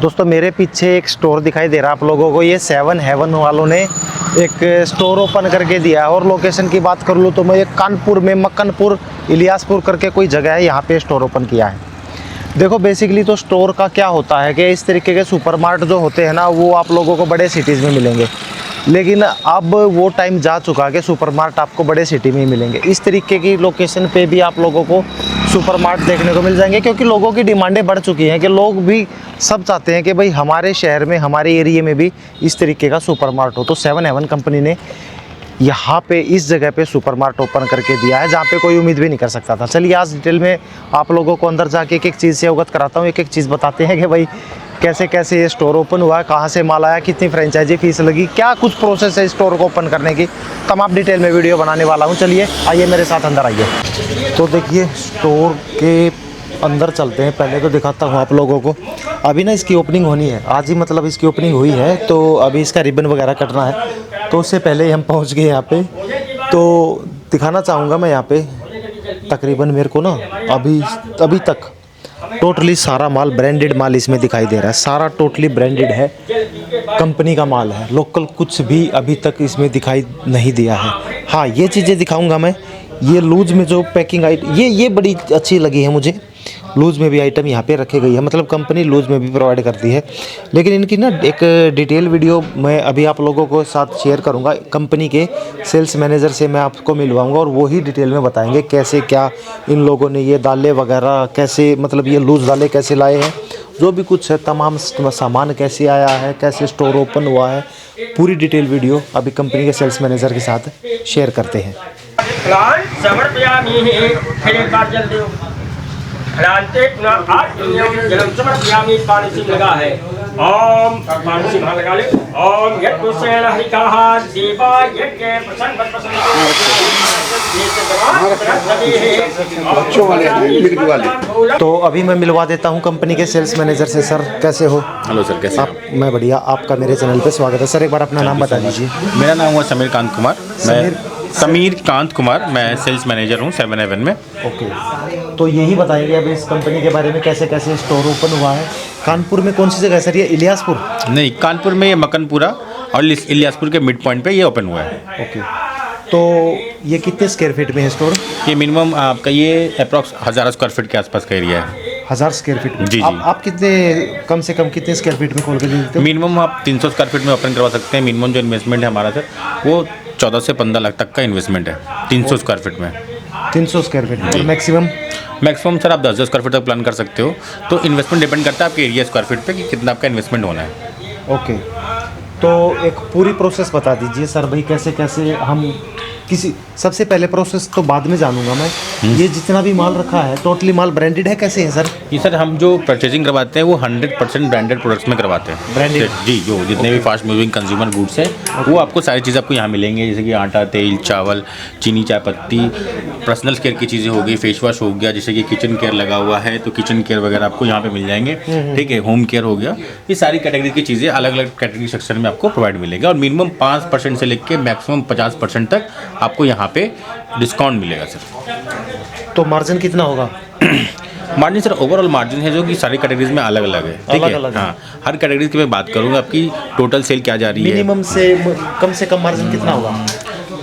दोस्तों मेरे पीछे एक स्टोर दिखाई दे रहा है आप लोगों को। ये 7 हेवन वालों ने एक स्टोर ओपन करके दिया है। और लोकेशन की बात कर लूँ तो मैं कानपुर में मक्कनपुर इलियासपुर करके कोई जगह है, यहाँ पे स्टोर ओपन किया है। देखो बेसिकली तो स्टोर का क्या होता है कि इस तरीके के सुपरमार्ट जो होते हैं ना, वो आप लोगों को बड़े सिटीज़ में मिलेंगे। लेकिन अब वो टाइम जा चुका है कि सुपरमार्ट आपको बड़े सिटी में ही मिलेंगे। इस तरीके की लोकेशन पे भी आप लोगों को सुपरमार्ट देखने को मिल जाएंगे, क्योंकि लोगों की डिमांडें बढ़ चुकी हैं कि लोग भी सब चाहते हैं कि भाई हमारे शहर में, हमारे एरिया में भी इस तरीके का सुपरमार्ट हो। तो 7 हेवन कंपनी ने यहाँ पे इस जगह पे सुपरमार्ट ओपन करके दिया है, जहाँ पे कोई उम्मीद भी नहीं कर सकता था। चलिए आज डिटेल में आप लोगों को अंदर जाके एक एक चीज़ से अवगत कराता हूँ, एक एक चीज़ बताते हैं कि भाई कैसे कैसे ये स्टोर ओपन हुआ है, कहाँ से माल आया, कितनी फ्रेंचाइजी फीस लगी, क्या कुछ प्रोसेस है स्टोर को ओपन करने की, तमाम डिटेल में वीडियो बनाने वाला हूँ। चलिए आइए मेरे साथ अंदर आइए। तो देखिए स्टोर के अंदर चलते हैं। पहले तो दिखाता हूँ आप लोगों को। अभी ना इसकी ओपनिंग होनी है, आज ही मतलब इसकी ओपनिंग हुई है, तो अभी इसका रिबन वगैरह कटना है। तो उससे पहले ही हम पहुँच गए यहाँ पे। तो दिखाना चाहूँगा मैं यहाँ पे तकरीबन मेरे को ना अभी तक टोटली सारा माल ब्रांडेड माल इसमें दिखाई दे रहा है। सारा टोटली ब्रांडेड है, कंपनी का माल है। लोकल कुछ भी अभी तक इसमें दिखाई नहीं दिया है। हाँ ये चीज़ें दिखाऊंगा मैं। ये लूज में जो पैकिंग ये बड़ी अच्छी लगी है मुझे। लूज़ में भी आइटम यहाँ पे रखे गई है, मतलब कंपनी लूज़ में भी प्रोवाइड करती है। लेकिन इनकी ना एक डिटेल वीडियो मैं अभी आप लोगों को साथ शेयर करूँगा। कंपनी के सेल्स मैनेजर से मैं आपको मिलवाऊँगा और वो ही डिटेल में बताएंगे कैसे क्या इन लोगों ने ये दालें वगैरह कैसे, मतलब ये लूज़ दालें कैसे लाए हैं, जो भी कुछ है तमाम सामान कैसे आया है, कैसे स्टोर ओपन हुआ है, पूरी डिटेल वीडियो अभी कंपनी के सेल्स मैनेजर के साथ शेयर करते हैं। पानी से लगा है। ओम पानी से लगा ले। ओम यज्ञसेन हरिकाहा देवा यज्ञ प्रसन्न बच्चों वाले। तो अभी मैं मिलवा देता हूं कंपनी के सेल्स मैनेजर से। सर कैसे हो? हेलो सर, कैसे आप? मैं बढ़िया। आपका मेरे चैनल पे स्वागत है। सर एक बार अपना नाम बता दीजिए। मेरा नाम हुआ समीर कांत कुमार। समीर कांत कुमार, मैं सेल्स मैनेजर हूँ 7 हेवन में। ओके, तो यही बताइए अब इस कंपनी के बारे में, कैसे कैसे स्टोर ओपन हुआ है। कानपुर में कौन सी जगह सर? ये इलियासपुर? नहीं, कानपुर में ये मक्कनपुरा और इलियासपुर के मिड पॉइंट पे ये ओपन हुआ है। ओके, तो ये कितने स्क्वायर फीट में है स्टोर? ये मिनिमम आपका ये अप्रॉक्स 1000 स्क्वायर फीट के आसपास का एरिया है। 1000 स्क्वायर फीट में? जी। आप कितने कम से कम कितने स्क्वायर फीट में खोल के देते हो? मिनिमम आप 300 स्क्वायर फीट में ओपन करवा सकते हैं। मिनिमम जो इन्वेस्टमेंट है हमारा सर, वो 14 से 15 लाख तक का इन्वेस्टमेंट है 300 स्क्वायर फीट में। 300 स्क्वायर फीट और मैक्सिमम सर आप 10 स्क्वायर फीट तक प्लान कर सकते हो। तो इन्वेस्टमेंट डिपेंड करता है आपके एरिया स्क्वायर फीट पे कि कितना आपका इन्वेस्टमेंट होना है। ओके, तो एक पूरी प्रोसेस बता दीजिए सर भाई, कैसे कैसे हम सबसे पहले प्रोसेस तो बाद में जानूंगा मैं। ये जितना भी माल रखा है टोटली माल ब्रांडेड है, कैसे है सर? ये सर हम जो परचेजिंग करवाते हैं वो 100% ब्रांडेड प्रोडक्ट्स में करवाते हैं। ब्रांडेड? जी, जो जितने भी फास्ट मूविंग कंज्यूमर गुड्स हैं वो आपको सारी चीज़ें आपको यहाँ मिलेंगे, जैसे कि आटा, तेल, चावल, चीनी, चाय पत्ती, पर्सनल केयर की चीज़ें हो गई, फेस वॉश हो गया, जैसे कि किचन केयर लगा हुआ है तो किचन केयर वगैरह आपको यहाँ पे मिल जाएंगे। ठीक है, होम केयर हो गया, ये सारी कैटेगरी की चीज़ें अलग अलग कैटेगरी सेक्शन में आपको प्रोवाइड मिलेगा। और मिनिमम 5% से लेकर मैक्सिमम 50% तक आपको यहाँ पे डिस्काउंट मिलेगा सर। तो मार्जिन कितना होगा? मार्जिन सर ओवरऑल मार्जिन है जो कि सारी कैटेगरीज में अलग अलग है। ठीक है, हाँ, हर कैटेगरी की मैं बात करूँगा आपकी टोटल सेल क्या जा रही है। मिनिमम से कम मार्जिन कितना होगा?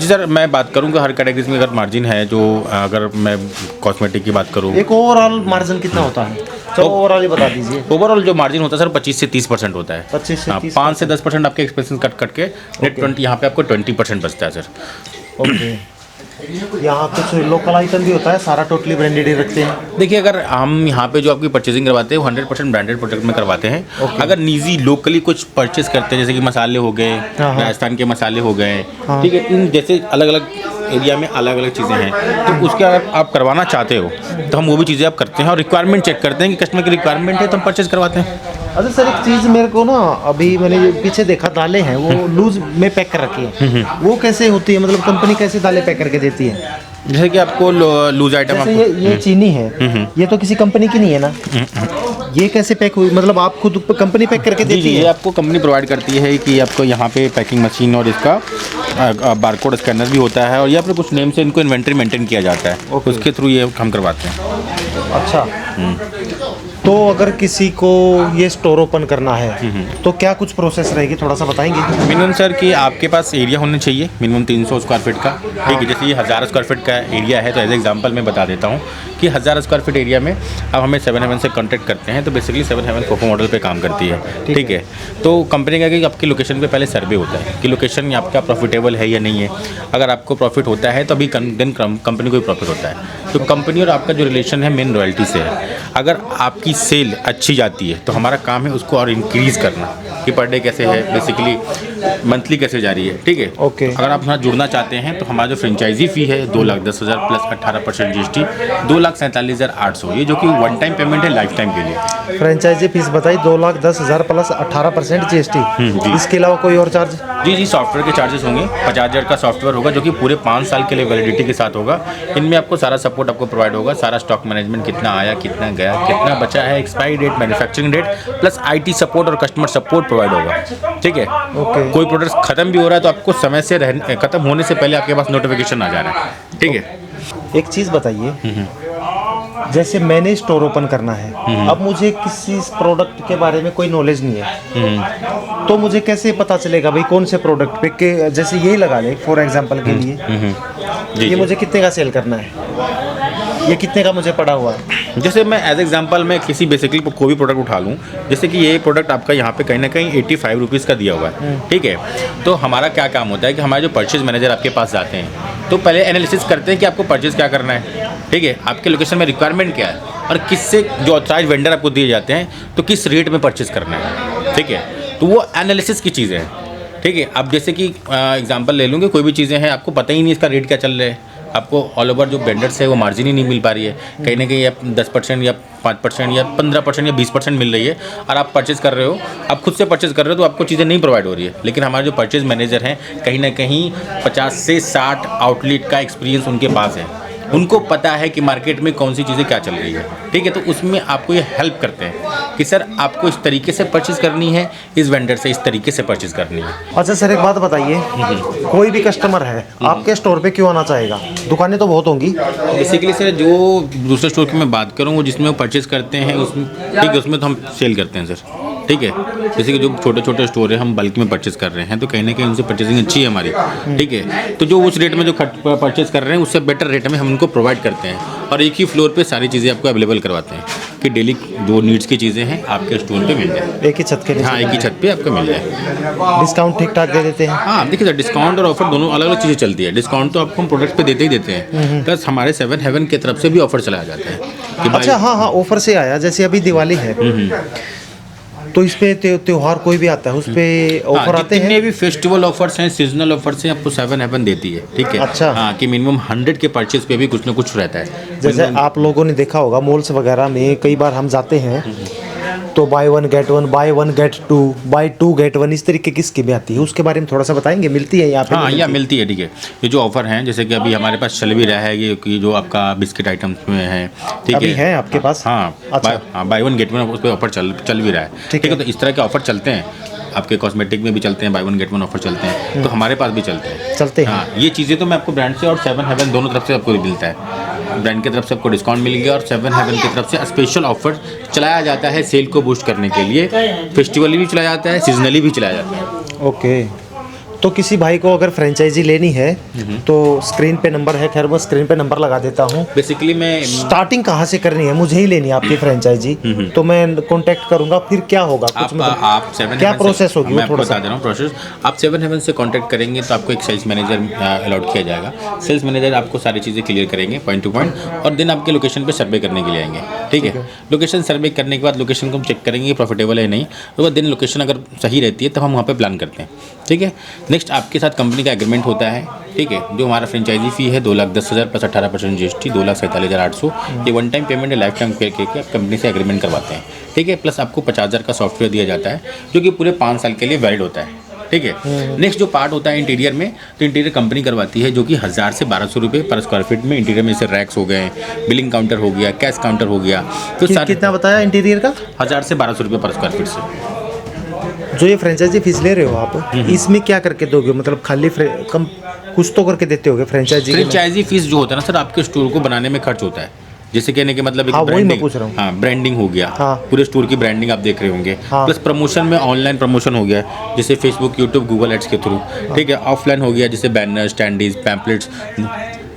जी सर, मैं बात करूँगा हर कैटेगरीज में अगर मार्जिन है जो, अगर मैं कॉस्मेटिक की बात करूँ, एक ओवरऑल मार्जिन कितना होता है? तो ओवरऑल ही बता दीजिए। ओवरऑल जो मार्जिन होता है सर 25 से 30% होता है। 25 से 30? 5 से 10% आपके एक्सपेंसेस कट के नेट 20, यहाँ पे आपको 20% बचता है सर। ओके, यहाँ कुछ लोकल आइटम भी होता है? सारा टोटली ब्रांडेड ही रखते हैं? देखिए, अगर हम यहाँ पे जो आपकी परचेजिंग करवाते हैं वो 100% ब्रांडेड प्रोडक्ट में करवाते हैं। अगर निजी लोकली कुछ परचेज करते हैं, जैसे कि मसाले हो गए, राजस्थान के मसाले हो गए, ठीक है, इन जैसे अलग अलग एरिया में अलग अलग चीज़ें हैं, तो उसके अगर आप करवाना चाहते हो तो हम वो भी चीज़ें आप करते हैं और रिक्वायरमेंट चेक करते हैं कि कस्टमर की रिक्वायरमेंट है तो हम परचेज करवाते हैं। अच्छा सर, एक चीज़ मेरे को ना, अभी मैंने पीछे देखा दालें हैं वो लूज में पैक कर रखी है, वो कैसे होती है? मतलब कंपनी कैसे दालें पैक करके देती है? जैसे कि आपको लूज आइटम, जैसे ये चीनी है, ये तो किसी कंपनी की नहीं है ना? ये कैसे पैक हुई? मतलब आप खुद कंपनी पैक करके देती है? ये आपको कंपनी प्रोवाइड करती है कि आपको यहाँ पे पैकिंग मशीन और इसका बारकोड स्कैनर भी होता है और यहाँ पर कुछ नेम से इनको इन्वेंट्री मेंटेन किया जाता है। उसके थ्रू ये हम करवाते हैं। अच्छा, तो अगर किसी को ये स्टोर ओपन करना है तो क्या कुछ प्रोसेस रहेगी, थोड़ा सा बताएंगे? मिनिमम सर कि आपके पास एरिया होना चाहिए मिनिमम 300 स्क्वायर फीट का, ठीक है। जैसे ये 1000 स्क्वायर फीट का एरिया है तो एज एग्जांपल मैं बता देता हूँ कि 1000 स्क्वायर फीट एरिया में अब हमें 7 हेवन से कॉन्टैक्ट करते हैं तो बेसिकली 7 हेवन फोको मॉडल पे काम करती है, ठीक है। तो कंपनी का कि आपकी लोकेशन पे पहले सर्वे होता है कि लोकेशन आपका प्रॉफिटेबल है या नहीं है। अगर आपको प्रॉफिट होता है तो अभी दिन कंपनी को भी प्रॉफिट होता है। तो कंपनी और आपका जो रिलेशन है मेन रॉयल्टी से है। अगर आपकी सेल अच्छी जाती है तो हमारा काम है उसको और इंक्रीज़ करना कि पर डे कैसे है, बेसिकली मंथली कैसे जा रही है, ठीक है। ओके। अगर आप हमारा जुड़ना चाहते हैं तो हमारा जो फ्रेंचाइजी फ़ी है 2,10,000 प्लस 18% GST 2,47,800, ये जो कि वन टाइम पेमेंट है लाइफ टाइम के लिए। फ्रेंचाइजी फीस बताई 2,10,000 प्लस 18% GST। जी। इसके अलावा कोई और चार्ज? जी, सॉफ्टवेयर के चार्जेस होंगे। 50,000 का सॉफ्टवेयर होगा जो कि पूरे 5 साल के लिए वैलिडिटी के साथ होगा। इनमें आपको सारा सपोर्ट आपको प्रोवाइड होगा, सारा स्टॉक मैनेजमेंट कितना आया, कितना गया, कितना बचा है, expiry date, manufacturing date, plus IT support और कस्टमर सपोर्ट प्रोवाइड होगा, ठीक है। ओके। कोई प्रोडक्ट खत्म भी हो रहा है तो आपको समय से खत्म होने से पहले आपके पास नोटिफिकेशन आ जा रहा है, ठीक है। एक चीज़ बताइए, जैसे मैंने स्टोर ओपन करना है, अब मुझे किसी प्रोडक्ट के बारे में कोई नॉलेज नहीं है, तो मुझे कैसे पता चलेगा भाई कौन से प्रोडक्ट पे के, जैसे यही लगा ले फॉर एग्जांपल के लिए, ये मुझे कितने का सेल करना है, ये कितने का मुझे पड़ा हुआ है? जैसे मैं एज एग्जांपल मैं किसी बेसिकली कोई भी प्रोडक्ट उठा लूँ, जैसे कि ये प्रोडक्ट आपका यहाँ पे कहीं ना कहीं 85 रुपीज़ का दिया हुआ है, ठीक है। तो हमारा क्या काम होता है कि हमारे जो परचेज मैनेजर आपके पास जाते हैं तो पहले एनालिसिस करते हैं कि आपको परचेज क्या करना है, ठीक है, आपके लोकेशन में रिक्वायरमेंट क्या है और किससे जो ऑथराइज वेंडर आपको दिए जाते हैं तो किस रेट में परचेज करना है, ठीक है। तो वो एनालिसिस की चीज़ें हैं, ठीक है। अब जैसे कि एग्जांपल ले लूँगे, कोई भी चीज़ें हैं आपको पता ही नहीं इसका रेट क्या चल रहा है, आपको ऑल ओवर जो वेंडर्स है वो मार्जिन ही नहीं मिल पा रही है, कहीं ना कहीं आप 10% या 5% या 15% या 20% मिल रही है और आप परचेज़ कर रहे हो, आप खुद से परचेज़ कर रहे हो तो आपको चीज़ें नहीं प्रोवाइड हो रही है। लेकिन हमारे जो परचेज़ मैनेजर हैं कहीं ना कहीं 50 से 60 आउटलेट का एक्सपीरियंस उनके पास है, उनको पता है कि मार्केट में कौन सी चीज़ें क्या चल रही है, ठीक है। तो उसमें आपको ये हेल्प करते हैं कि सर आपको इस तरीके से परचेज़ करनी है, इस वेंडर से इस तरीके से परचेज़ करनी है। अच्छा सर, एक बात बताइए, कोई भी कस्टमर है आपके स्टोर पे क्यों आना चाहेगा? दुकानें तो बहुत होंगी। बेसिकली सर जो दूसरे स्टोर की मैं बात करूँ वो जिसमें वो परचेज़ करते हैं उसमें, ठीक है, उसमें तो हम सेल करते हैं सर, ठीक है। जैसे कि जो छोटे छोटे स्टोर है हम बल्क में परचेज़ कर रहे हैं तो कहीं ना कहीं उनसे परचेजिंग अच्छी है हमारी, ठीक है। तो जो उस रेट में जो परचेज़ कर रहे हैं उससे बेटर रेट में हम उनको प्रोवाइड करते हैं और एक ही फ्लोर पे सारी चीज़ें आपको अवेलेबल करवाते हैं कि डेली जो नीड्स की चीज़ें हैं आपके स्टोर पे मिल जाए, एक ही छत के नीचे। हाँ, एक ही छत पे आपको मिल जाए। डिस्काउंट ठीक ठाक दे देते हैं? हाँ, देखिए सर, डिस्काउंट और ऑफर दोनों अलग अलग चीज़ें चलती है। डिस्काउंट तो आपको हम प्रोडक्ट पे देते ही देते हैं, प्लस हमारे 7 हेवन की तरफ से भी ऑफर चलाया जाता है कि अच्छा, हाँ, ऑफर से आया, जैसे अभी दिवाली है तो इस पे त्योहार कोई भी आता है उस पे ऑफर आते हैं? जितने भी फेस्टिवल ऑफर्स हैं, सीजनल ऑफर्स हैं, आपको 7 हेवन देती है, ठीक है। अच्छा। हाँ, कि मिनिमम 100 के परचेज पे भी कुछ ना कुछ रहता है। जैसे आप लोगों ने देखा होगा मॉल्स वगैरह में कई बार हम जाते हैं तो buy 1 get 1, buy 1 get 2, buy 2 get 1, इस तरीके की स्कीमें आती है, उसके बारे में थोड़ा सा बताएंगे? मिलती है यहाँ पे? हाँ, यहाँ मिलती है, ठीक है। ये जो ऑफर हैं जैसे कि अभी हमारे पास चल भी रहा है ये कि जो आपका बिस्किट आइटम्स में है, ठीक है, अभी है आपके पास? हाँ, अच्छा। बाय 1 गेट 1 उस पर ऑफर चल भी रहा है, ठीक है। तो इस तरह के ऑफर चलते हैं, आपके कॉस्मेटिक में भी चलते हैं, बाय 1 गेट 1 ऑफर चलते हैं, तो हमारे पास भी चलते हैं। हाँ, ये चीज़ें तो मैं आपको ब्रांड से और 7 हेवन दोनों तरफ से आपको मिलता है। ब्रांड की तरफ से आपको डिस्काउंट मिल गया और 7 हेवन की तरफ से स्पेशल ऑफर चलाया जाता है सेल को बूस्ट करने के लिए। फेस्टिवली भी चलाया जाता है, सीजनली भी चलाया जाता है। ओके। तो किसी भाई को अगर फ्रेंचाइजी लेनी है तो स्क्रीन पे नंबर है, खैर मैं स्क्रीन पे नंबर लगा देता हूँ। बेसिकली मैं स्टार्टिंग कहाँ से करनी है? मुझे ही लेनी है आपकी फ्रेंचाइजी, तो मैं कांटेक्ट करूंगा, फिर क्या होगा? कुछ आप 7 क्या प्रोसेस होगी? मैं आपको बता दे रहा हूँ प्रोसेस। आप 7 हेवन से कांटेक्ट करेंगे तो आपको एक सेल्स मैनेजर अलॉट किया जाएगा। सेल्स मैनेजर आपको सारी चीज़ें क्लियर करेंगे पॉइंट टू पॉइंट और देन आपके लोकेशन पे सर्वे करने के लिए आएंगे, ठीक है। लोकेशन सर्वे करने के बाद लोकेशन को हम चेक करेंगे प्रॉफिटेबल है नहीं, तो देन लोकेशन अगर सही रहती है तब हम वहाँ पे प्लान करते हैं, ठीक है। नेक्स्ट आपके साथ कंपनी का एग्रीमेंट होता है, ठीक है। जो हमारा फ्रेंचाइजी फी है 2,10,000 प्लस 18% GST 2,47,800, ये वन टाइम पेमेंट है, लाइफ टाइम करके कंपनी से एग्रीमेंट करवाते हैं, ठीक है। प्लस आपको 50,000 का सॉफ्टवेयर दिया जाता है जो कि पूरे 5 साल के लिए वैलिड होता है, ठीक है। नेक्स्ट जो पार्ट होता है इंटीरियर में, तो इंटीरियर कंपनी करवाती है जो कि 1000 से 1200 रुपये पर स्क्वायर फीट में इंटीरियर में से रैक्स हो गए, बिलिंग काउंटर हो गया, कैश काउंटर हो गया। तो कितना बताया इंटीरियर का? 1000 से 1200 रुपये पर स्क्वायर फीट से। जो ये फ्रेंचाइजी फीस ले रहे हो आप, इसमें क्या करके दोगे? मतलब खाली कम कुछ तो करके देते होगे फ्रेंचाइजी फीस जो होता है ना सर, आपके स्टोर को बनाने में खर्च होता है, जैसे कहने के मतलब एक हाँ, वही मैं ब्रांडिंग, पूछ रहा हूँ। हाँ ब्रांडिंग हो गया, हाँ। पूरे स्टोर की ब्रांडिंग आप देख रहे होंगे, हाँ। प्लस प्रमोशन में ऑनलाइन प्रमोशन हो गया जैसे फेसबुक, यूट्यूब, गूगल एड्स के थ्रू, ठीक है। ऑफलाइन हो गया जैसे बैनर, स्टैंडीज, पैम्पलेट्स,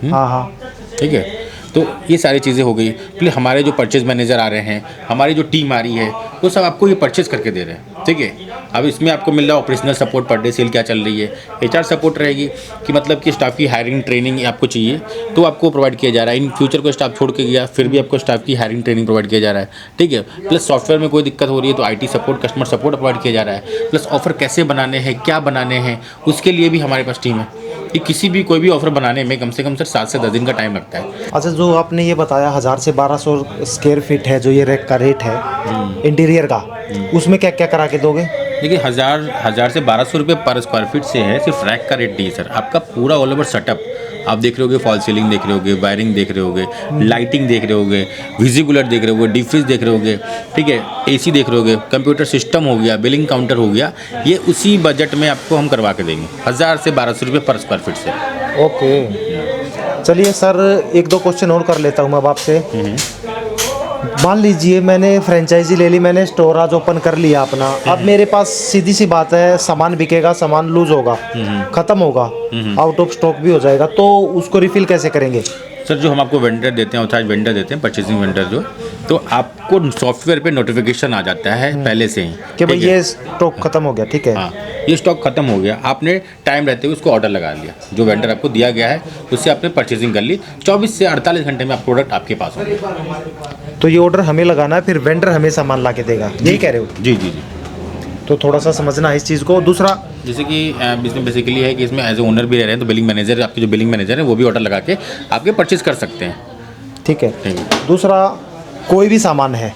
हाँ हाँ ठीक है। तो ये सारी चीज़ें हो गई। प्लस हमारे जो परचेज मैनेजर आ रहे हैं, हमारी जो टीम आ रही है, वो सब आपको ये परचेज करके दे रहे हैं, ठीक है। अब इसमें आपको मिल रहा है operational support, per day sale क्या चल रही है, HR सपोर्ट रहेगी कि मतलब कि स्टाफ की हायरिंग ट्रेनिंग आपको चाहिए तो आपको प्रोवाइड किया जा रहा है। इन फ्यूचर को स्टाफ छोड़ के गया फिर भी आपको स्टाफ की हायरिंग ट्रेनिंग प्रोवाइड किया जा रहा है, ठीक है। प्लस सॉफ्टवेयर में कोई दिक्कत हो रही है तो IT support, customer support provide किया जा रहा है। प्लस ऑफर कैसे बनाने हैं, क्या बनाने हैं, उसके लिए भी हमारे पास टीम है कि किसी भी कोई भी ऑफर बनाने में कम से कम सर 7 से 10 दिन का टाइम लगता है। अच्छा, जो आपने ये बताया 1000 से 1200 स्क्वायर फीट है जो ये रैक का रेट है इंटीरियर का, उसमें क्या क्या करा के दोगे? देखिए 1000 से 1200 रुपये पर स्क्वायर फीट से है, सिर्फ रैक का रेट नहीं है सर, आपका पूरा ऑल ओवर सेटअप आप देख रहे होगे, फॉल सीलिंग देख रहे होगे, वायरिंग देख रहे होगे, लाइटिंग देख रहे होगे, विजिकुलर देख रहे होगे, डीप फ्रीज देख रहे होगे, ठीक है, AC देख रहे होगे, कंप्यूटर सिस्टम हो गया, बिलिंग काउंटर हो गया, ये उसी बजट में आपको हम करवा के देंगे 1000 से 1200 रुपये पर स्क्वायर फीट से। ओके, चलिए सर, एक दो क्वेश्चन और कर लेता हूँ मैं अब आपसे। मान लीजिए मैंने फ्रेंचाइजी ले ली, मैंने स्टोर आज ओपन कर लिया अपना, अब मेरे पास सीधी सी बात है सामान बिकेगा, सामान लूज होगा, खत्म होगा, आउट ऑफ स्टॉक भी हो जाएगा, तो उसको रिफिल कैसे करेंगे? सर जो हम आपको वेंडर देते हैं, ऑथराइज्ड वेंडर देते हैं, परचेसिंग वेंडर जो, तो आपको सॉफ्टवेयर पे नोटिफिकेशन आ जाता है पहले से ही कि भाई ठीक है? ये स्टॉक खत्म हो गया, ठीक है। हाँ, ये स्टॉक खत्म हो गया, आपने टाइम रहते हुए उसको ऑर्डर लगा लिया, जो वेंडर आपको दिया गया है उससे आपने परचेसिंग कर ली, 24 से 48 घंटे में आप प्रोडक्ट आपके पास होगा। तो ये ऑर्डर हमें लगाना है, फिर वेंडर हमें सामान ला के देगा, यही कह रहे हो? जी जी जी। तो थोड़ा सा समझना है इस चीज़ को। दूसरा, जैसे कि इसमें बेसिकली है कि इसमें एज ए ओनर भी रह रहे हैं तो बिलिंग मैनेजर, आपके जो बिलिंग मैनेजर है वो भी ऑर्डर लगा के आपके परचेज कर सकते हैं, ठीक है। ठीक है। दूसरा, कोई भी सामान है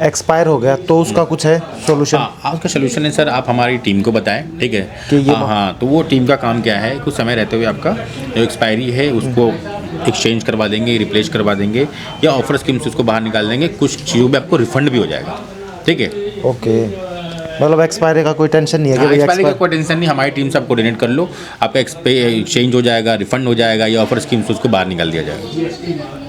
एक्सपायर हो गया तो उसका कुछ है सॉल्यूशन? हाँ, उसका सोल्यूशन है सर, आप हमारी टीम को बताएं, ठीक है कि ये हाँ, तो वो टीम का काम क्या है, कुछ समय रहते हुए आपका जो एक्सपायरी है उसको एक्सचेंज करवा देंगे, रिप्लेस करवा देंगे, या ऑफर स्कीम से उसको बाहर निकाल देंगे, कुछ चीज़ों में आपको रिफंड भी हो जाएगा, ठीक है। ओके, मतलब एक्सपायरी का कोई टेंशन नहीं है कि भाई एक्सपायरी का कोई टेंशन नहीं, हमारी टीम से आप कोऑर्डिनेट कर लो, आपका एक्सचेंज हो जाएगा, रिफंड हो जाएगा, या ऑफर स्कीम से उसको बाहर निकाल दिया जाएगा।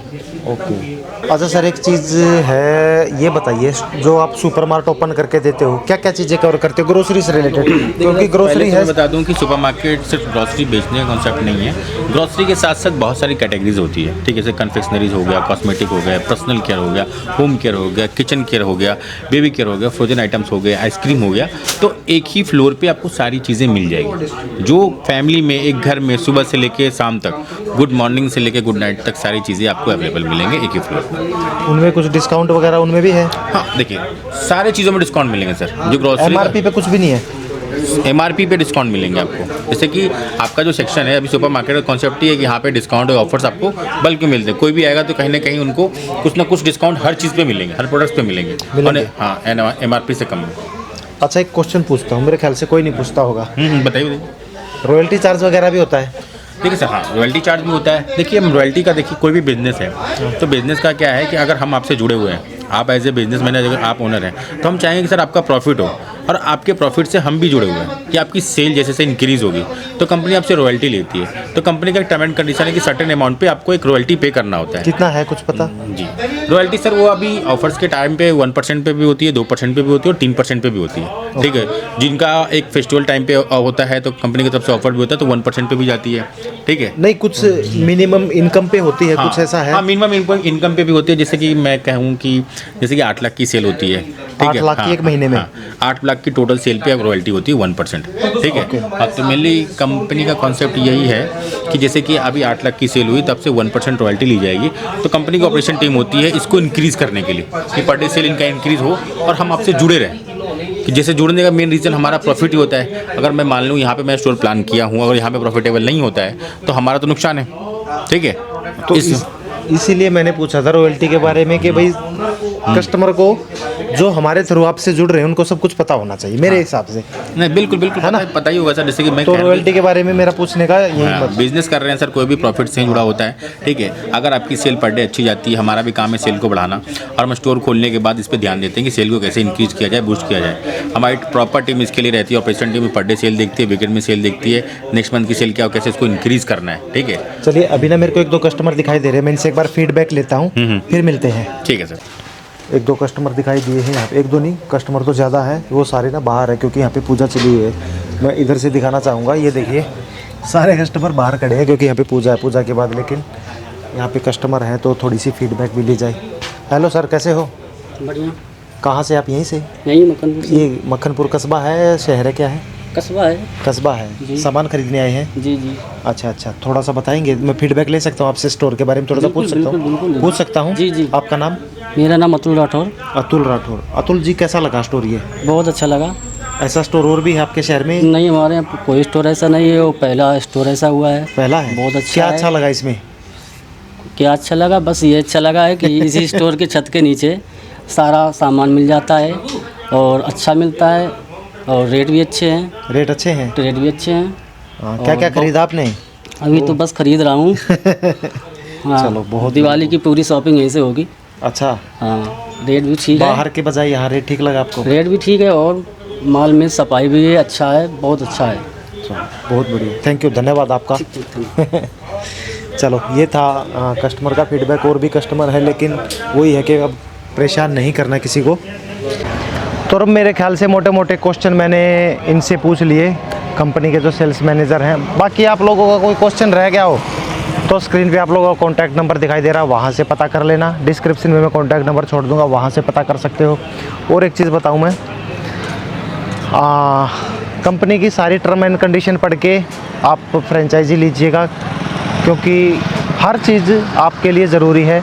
ओके। अच्छा सर, एक चीज़ है, ये बताइए, जो आप सुपरमार्केट ओपन करके देते हो, क्या क्या चीज़ें कवर करते हो ग्रोसरी से रिलेटेड? क्योंकि ग्रोसरी है, बता दूं कि सुपरमार्केट सिर्फ ग्रोसरी बेचने का कॉन्सेप्ट नहीं है, ग्रोसरी के साथ साथ बहुत सारी कैटेगरीज होती है, ठीक है, जैसे कन्फेक्शनरीज हो गया, कॉस्मेटिक हो गया, पर्सनल केयर हो गया, होम केयर हो गया, किचन केयर हो गया, बेबी केयर हो गया, फ्रोजन आइटम्स हो गए, आइसक्रीम हो गया, तो एक ही फ्लोर पे आपको सारी चीज़ें मिल जाएगी। जो फैमिली में एक घर में सुबह से लेके शाम तक, गुड मॉर्निंग से लेके गुड नाइट तक सारी चीज़ें आपको अवेलेबल मिलेंगे एक ही फ्लोर पर। उनमें कुछ डिस्काउंट वगैरह उनमें भी है? हाँ, देखिए सारे चीज़ों में डिस्काउंट मिलेंगे सर, जो ग्रोसरी MRP पे कुछ भी नहीं है? MRP पे डिस्काउंट मिलेंगे आपको। जैसे कि आपका जो सेक्शन है अभी सुपर मार्केट का कॉन्सेप्ट ही है कि यहाँ पे डिस्काउंट और ऑफर्स आपको बल्क में मिलते हैं, कोई भी आएगा तो कहीं ना कहीं उनको कुछ ना कुछ डिस्काउंट हर चीज़ पे मिलेंगे, हर प्रोडक्ट्स पे मिलेंगे। हाँ, MRP से कम में। अच्छा, एक क्वेश्चन पूछता हूँ, मेरे ख्याल से कोई नहीं पूछता होगा, बताइए। रॉयल्टी चार्ज वगैरह भी होता है? देखिए सर, हाँ, रॉयल्टी चार्ज भी होता है। देखिए हम रॉयल्टी का, देखिए कोई भी बिजनेस है तो बिजनेस का क्या है कि अगर हम आपसे जुड़े हुए हैं, आप एज ए बिजनेस मैनेजर, आप ओनर हैं, तो हम चाहेंगे कि सर आपका प्रॉफिट हो, और आपके प्रॉफिट से हम भी जुड़े हुए हैं कि आपकी सेल जैसे से इंक्रीज़ होगी तो कंपनी आपसे रॉयल्टी लेती है। तो कंपनी का एक टर्म एंड कंडीशन है कि सर्टेन अमाउंट पे आपको एक रॉयल्टी पे करना होता है। कितना है कुछ पता? जी, रॉयल्टी सर वो अभी ऑफर्स के टाइम पे 1% पे भी होती है, 2% पे भी होती है, और 3% पे भी होती है, ठीक है। जिनका एक फेस्टिवल टाइम पे होता है तो कंपनी की तरफ से ऑफर भी होता है तो 1% पे भी जाती है, ठीक है। नहीं, कुछ मिनिमम इनकम पे होती है, कुछ ऐसा है? हाँ, मिनिमम इनकम पे भी होती है। जैसे कि मैं कहूँ कि जैसे कि 8 लाख की सेल होती है, ठीक 8 है, लाख की एक महीने में? 8 लाख की टोटल सेल पे रॉयल्टी होती है 1%, ठीक है। अब तो मेनली कंपनी का कॉन्सेप्ट यही है कि जैसे कि अभी 8 लाख की सेल हुई तब से 1% रॉयल्टी ली जाएगी, तो कंपनी की ऑपरेशन टीम होती है इसको इंक्रीज़ करने के लिए कि पर डे सेल इनका इंक्रीज़ हो और हम आपसे जुड़े रहें। कि जैसे जुड़ने का मेन रीज़न हमारा प्रॉफिट ही होता है। अगर मैं मान लूँ यहाँ पे मैं स्टोर प्लान किया हूँ, अगर यहाँ पे प्रॉफिटेबल नहीं होता है तो हमारा तो नुकसान है, ठीक है। तो इसीलिए मैंने पूछा था रॉयल्टी के बारे में कि भाई कस्टमर को जो हमारे थ्रू आपसे जुड़ रहे हैं उनको सब कुछ पता होना चाहिए मेरे हिसाब से। नहीं बिल्कुल बिल्कुल पता ही होगा सर, जैसे कि मैं तो रॉयल्टी के बारे में मेरा पूछने का यही मतलब। बिजनेस कर रहे हैं सर, कोई भी प्रॉफिट से जुड़ा होता है, ठीक है। अगर आपकी सेल पर डे अच्छी जाती है, हमारा भी काम है सेल को बढ़ाना, और हम स्टोर खोलने के बाद इस पर ध्यान देते हैं कि सेल को कैसे इंक्रीज किया जाए, बूस्ट किया जाए। हमारी प्रॉपर टीम इसके लिए रहती है, operation team per day sale देखती है, वीकेंड में सेल देखती है, नेक्स्ट मंथ की सेल क्या हो, कैसे इसको इंक्रीज करना है, ठीक है। चलिए अभी ना मेरे को 1-2 कस्टमर दिखाई दे रहे हैं, मैं इनसे एक बार फीडबैक लेता हूँ, फिर मिलते हैं। ठीक है सर। 1-2 कस्टमर दिखाई दिए हैं यहाँ पे, 1-2 नहीं कस्टमर तो ज़्यादा है, वो सारे ना बाहर है क्योंकि यहाँ पे पूजा चली हुई है। मैं इधर से दिखाना चाहूँगा, ये देखिए सारे कस्टमर बाहर खड़े हैं क्योंकि यहाँ पे पूजा है, पूजा के बाद लेकिन यहाँ पे कस्टमर हैं तो थोड़ी सी फीडबैक भी ली जाए। हेलो सर, कैसे हो? बढ़िया। कहाँ से आप? यहीं से? यहीं मक्खनपुर से। ये मक्खनपुर कस्बा है, शहर है, क्या है? कस्बा है। कस्बा है। जी। सामान खरीदने आए हैं? जी जी। अच्छा अच्छा, थोड़ा सा बताएंगे? मैं फीडबैक ले सकता हूँ आपसे स्टोर के बारे में, थोड़ा सा पूछ सकता बिल्कुल, हूँ? बिल्कुल। पूछ सकता हूँ? जी जी। आपका नाम? मेरा नाम अतुल राठौर। अतुल राठौर। अतुल जी, कैसा लगा स्टोर ये? बहुत अच्छा लगा। ऐसा स्टोर और भी है आपके शहर में? नहीं, हमारे यहाँ कोई स्टोर ऐसा नहीं है, वो पहला स्टोर ऐसा हुआ है। पहला है? बहुत अच्छा क्या है। अच्छा लगा इसमें? क्या अच्छा लगा? बस ये अच्छा लगा है कि इसी स्टोर के छत के नीचे सारा सामान मिल जाता है और अच्छा मिलता है, और रेट भी अच्छे हैं। रेट अच्छे हैं? रेट भी अच्छे हैं। क्या क्या खरीदा आपने? अभी तो बस खरीद रहा हूँ। हाँ, चलो, बहुत दिवाली की पूरी शॉपिंग यहीं से होगी। अच्छा, हाँ, रेट भी ठीक है। बाहर के बजाय यहाँ रेट ठीक लगा आपको? रेट भी ठीक है और माल में सफाई भी है, अच्छा है, बहुत अच्छा है। चलो, बहुत बढ़िया, थैंक यू, धन्यवाद आपका। चलो, ये था कस्टमर का फीडबैक। और भी कस्टमर है लेकिन वही है कि अब परेशान नहीं करना किसी को। तो अब मेरे ख्याल से मोटे मोटे क्वेश्चन मैंने इनसे पूछ लिए, कंपनी के जो सेल्स मैनेजर हैं। बाकी आप लोगों का कोई क्वेश्चन रह गया हो तो स्क्रीन पे आप लोगों का कॉन्टैक्ट नंबर दिखाई दे रहा है, वहाँ से पता कर लेना। डिस्क्रिप्शन में मैं कॉन्टैक्ट नंबर छोड़ दूँगा, वहाँ से पता कर सकते हो। और एक चीज़ बताऊँ मैं, कंपनी की सारी टर्म एंड कंडीशन पढ़ के आप फ्रेंचाइजी लीजिएगा, क्योंकि हर चीज़ आपके लिए ज़रूरी है।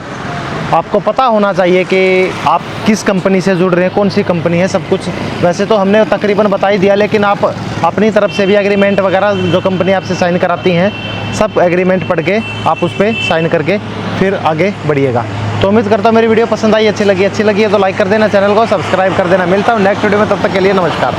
आपको पता होना चाहिए कि आप किस कंपनी से जुड़ रहे हैं, कौन सी कंपनी है, सब कुछ। वैसे तो हमने तकरीबन बता ही दिया, लेकिन आप अपनी तरफ से भी एग्रीमेंट वगैरह जो कंपनी आपसे साइन कराती हैं, सब एग्रीमेंट पढ़ के आप उस पर साइन करके फिर आगे बढ़िएगा। तो उम्मीद करता हूँ मेरी वीडियो पसंद आई, अच्छी लगी है तो लाइक कर देना, चैनल को सब्सक्राइब कर देना। मिलता हूँ नेक्स्ट वीडियो में, तब तक के लिए नमस्कार।